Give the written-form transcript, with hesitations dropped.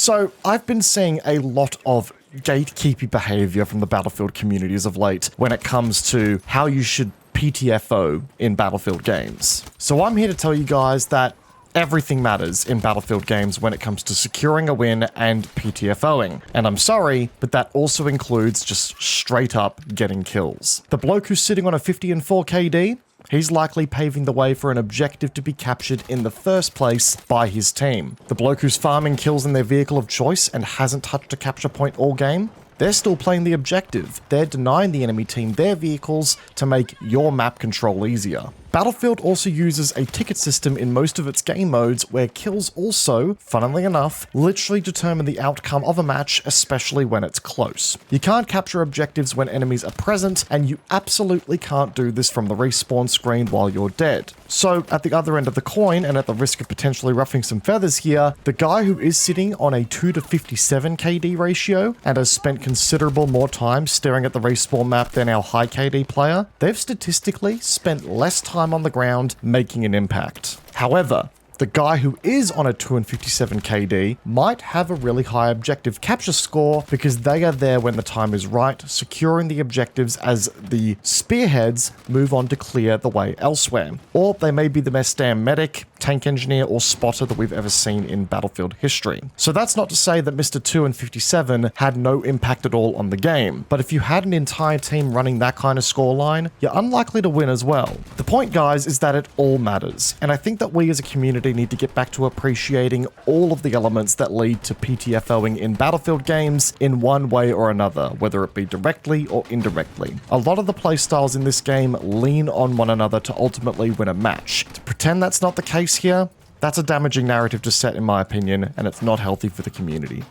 So I've been seeing a lot of gatekeeping behavior from the Battlefield communities of late when it comes to how you should PTFO in Battlefield games. So I'm here to tell you guys that everything matters in Battlefield games when it comes to securing a win and PTFOing. And I'm sorry, but that also includes just straight up getting kills. The bloke who's sitting on a 50 and 4 KD, he's likely paving the way for an objective to be captured in the first place by his team. The bloke who's farming kills in their vehicle of choice and hasn't touched a capture point all game, they're still playing the objective. They're denying the enemy team their vehicles to make your map control easier. Battlefield also uses a ticket system in most of its game modes where kills also, funnily enough, literally determine the outcome of a match, especially when it's close. You can't capture objectives when enemies are present, and you absolutely can't do this from the respawn screen while you're dead. So, at the other end of the coin, and at the risk of potentially ruffling some feathers here, the guy who is sitting on a 2 to 57 KD ratio and has spent considerable more time staring at the respawn map than our high KD player, they've statistically spent less time on the ground making an impact. However, the guy who is on a 2 and 57 KD might have a really high objective capture score because they are there when the time is right, securing the objectives as the spearheads move on to clear the way elsewhere. Or they may be the best damn medic, tank engineer, or spotter that we've ever seen in Battlefield history. So that's not to say that Mr. 2 and 57 had no impact at all on the game, but if you had an entire team running that kind of scoreline, you're unlikely to win as well. The point, guys, is that it all matters, and I think that we as a community need to get back to appreciating all of the elements that lead to PTFOing in Battlefield games in one way or another, whether it be directly or indirectly. A lot of the playstyles in this game lean on one another to ultimately win a match. To pretend that's not the case here, that's a damaging narrative to set in my opinion, and it's not healthy for the community.